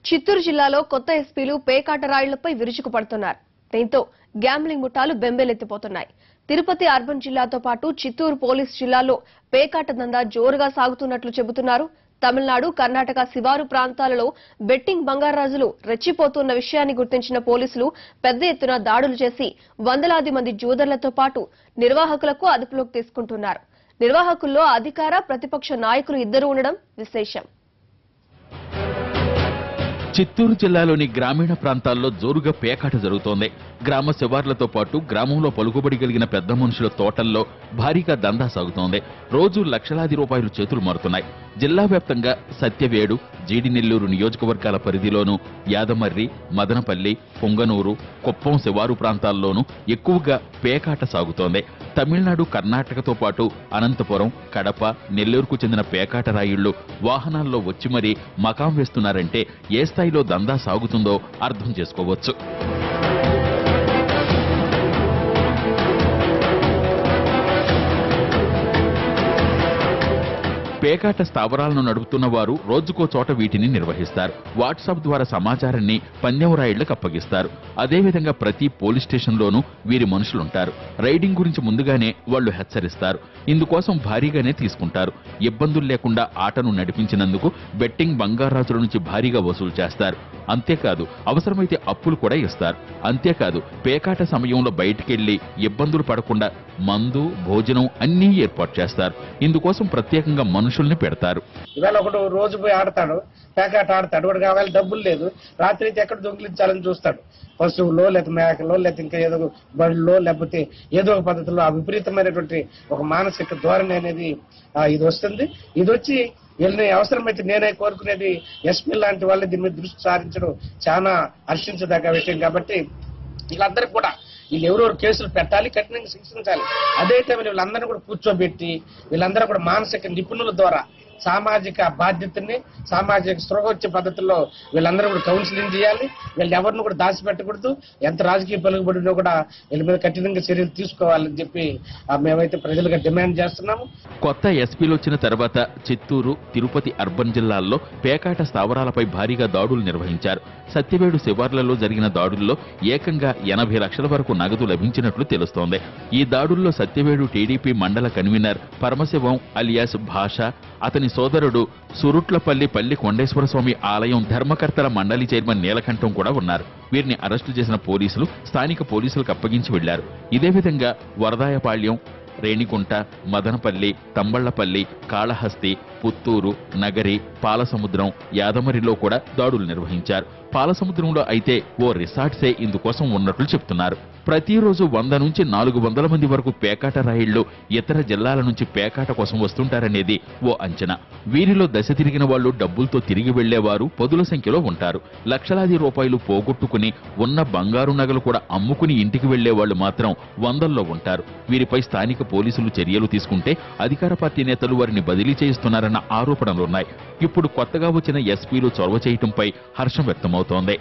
చిత్తూరు జిల్లాలో కొత్త ఎస్పీలు పేకాట రాయుళ్లపై విరుచుకుపడుతున్నారు. దీంతో గ్యాంబ్లింగ్ ముఠాలు బెంబేలెత్తిపోతున్నాయి. తిరుపతి అర్బన్ జిల్లాతో పాటు చిత్తూరు పోలీస్ జిల్లాలో పేకాట దందా జోరుగా సాగుతున్నట్లు చెబుతున్నారు. తమిళనాడు, కర్ణాటక శివారు ప్రాంతాలలో బెట్టింగ్ బంగారాజులు రెచ్చిపోతున్న విషయాన్ని గుర్తించిన పోలీసులు పెద్ద ఎత్తున దాడులు చేసి వందలాది మంది జూదర్లతో పాటు నిర్వాహకులకు అదుపులోకి తీసుకుంటున్నారు. నిర్వాహకుల్లో అధికార, ప్రతిపక్ష నాయకులు ఇద్దరు ఉండడం విశేషం. చిత్తూరు జిల్లాలోని గ్రామీణ ప్రాంతాల్లో జోరుగా పేకాట జరుగుతోంది. గ్రామ శివార్లతో పాటు గ్రామంలో పలుకుబడి కలిగిన పెద్ద మనుషుల తోటల్లో భారీగా దందా సాగుతోంది. రోజు లక్షలాది రూపాయలు చేతులు మారుతున్నాయి. జిల్లా వ్యాప్తంగా సత్యవేడు, జీడినెల్లూరు నియోజకవర్గాల పరిధిలోనూ యాదమర్రి, మదనపల్లి, పొంగనూరు, కుప్పం శివారు ప్రాంతాల్లోనూ ఎక్కువగా పేకాట సాగుతోంది. తమిళనాడు, కర్ణాటకతో పాటు అనంతపురం, కడప, నెల్లూరుకు చెందిన పేకాట రాయుళ్లు వాహనాల్లో వచ్చి మరీ మకాం వేస్తున్నారంటే ఏ స్థాయిలో దందా సాగుతుందో అర్థం చేసుకోవచ్చు. పేకాట స్థావరాలను నడుపుతున్న వారు రోజుకో చోట వీటిని నిర్వహిస్తారు. వాట్సాప్ ద్వారా సమాచారాన్ని పందెం రాయుళ్లకు అప్పగిస్తారు. అదేవిధంగా ప్రతి పోలీస్ స్టేషన్లోనూ వీరి మనుషులుంటారు. రైడింగ్ గురించి ముందుగానే వాళ్లు హెచ్చరిస్తారు. ఇందుకోసం భారీగానే తీసుకుంటారు. ఇబ్బందులు లేకుండా ఆటను నడిపించినందుకు బెట్టింగ్ బంగారాజుల నుంచి భారీగా వసూలు చేస్తారు. అంతేకాదు అవసరమైతే అప్పులు కూడా ఇస్తారు. అంతేకాదు పేకాట సమయంలో బయటికెళ్లి ఇబ్బందులు పడకుండా మందు, భోజనం అన్నీ ఏర్పాటు చేస్తారు. ఇందుకోసం ప్రత్యేకంగా మనుషుల్ని పెడతారు. ఇవాళ ఒకడు రోజు పోయి ఆడతాడు, పేకాట ఆడతాడు. వాడికి కావాలి డబ్బులు లేదు, రాత్రి అయితే ఎక్కడ దొంగిలించాలని చూస్తాడు. పశువులో, లేకపోతే మేకలో, లేకపోతే ఇంకా ఏదో బడిలో, లేకపోతే ఏదో ఒక పద్ధతిలో ఆ విపరీతమైనటువంటి ఒక మానసిక ధోరణి అనేది ఇది వస్తుంది. ఇది వచ్చి వీళ్ళని అవసరమైతే నేనే కోరుకునేది ఎస్పీ లాంటి వాళ్ళు దీని మీద దృష్టి సారించడం చాలా హర్షించదగ్గ విషయం. కాబట్టి వీళ్ళందరికీ కూడా వీళ్ళు ఎవరెవరు కేసులు పెట్టాలి, కఠినంగా శిక్షించాలి. అదే టైంలో వీళ్ళందరినీ కూడా కూర్చోబెట్టి వీళ్ళందరూ కూడా మానసిక నిపుణుల ద్వారా సామాజిక బాధ్యతని, సామాజిక స్పృహ వచ్చే పద్ధతుల్లో వీళ్ళందరూ కూడా కౌన్సిలింగ్ చేయాలి. వీళ్ళు ఎవరిని కూడా దాచిపెట్టకూడదు. ఎంత రాజకీయ పలుకుబడినో కూడా వీళ్ళ మీద కఠినంగా చర్యలు తీసుకోవాలని చెప్పి మేమైతే ప్రజలుగా డిమాండ్ చేస్తున్నాము. కొత్త ఎస్పీలు వచ్చిన తర్వాత చిత్తూరు, తిరుపతి అర్బన్ జిల్లాల్లో పేకాట స్థావరాలపై భారీగా దాడులు నిర్వహించారు. సత్యవేడు శివార్లలో జరిగిన దాడుల్లో ఏకంగా 80 లక్షల వరకు నగదు లభించినట్లు తెలుస్తోంది. ఈ దాడుల్లో సత్యవేడు టీడీపీ మండల కన్వీనర్ పరమశివం అలియాస్ భాష, అతని సోదరుడు సురుట్లపల్లి పల్లి కొండేశ్వర స్వామి ఆలయం ధర్మకర్తల మండలి చైర్మన్ నీలకంఠం కూడా ఉన్నారు. వీరిని అరెస్టు చేసిన పోలీసులు స్థానిక పోలీసులకు అప్పగించి వెళ్లారు. ఇదే విధంగా వరదాయపాళ్యం, రేణిగుంట, మదనపల్లి, తంబళ్లపల్లి, కాళహస్తి, పుత్తూరు, నగరి, పాలసముద్రం, యాదమరిలో కూడా దాడులు నిర్వహించారు. పాలసముద్రంలో అయితే ఓ రిసార్ట్సే ఇందుకోసం ఉన్నట్లు చెప్తున్నారు. ప్రతిరోజు 100 నుంచి 400 మంది వరకు పేకాట రాయిళ్లు ఇతర జిల్లాల నుంచి పేకాట కోసం వస్తుంటారనేది ఓ అంచనా. వీరిలో దశ తిరిగిన వాళ్లు డబ్బులతో తిరిగి వెళ్లేవారు పదుల సంఖ్యలో ఉంటారు. లక్షలాది రూపాయలు పోగొట్టుకుని ఉన్న బంగారు నగలు కూడా అమ్ముకుని ఇంటికి వెళ్లేవాళ్లు మాత్రం వందల్లో ఉంటారు. వీరిపై స్థానిక పోలీసులు చర్యలు తీసుకుంటే అధికార పార్టీ నేతలు వారిని బదిలీ చేయిస్తున్నారన్న ఆరోపణలున్నాయి. ఇప్పుడు కొత్తగా వచ్చిన ఎస్పీలు చొరవ చేయటంపై హర్షం వ్యక్తమవుతోంది.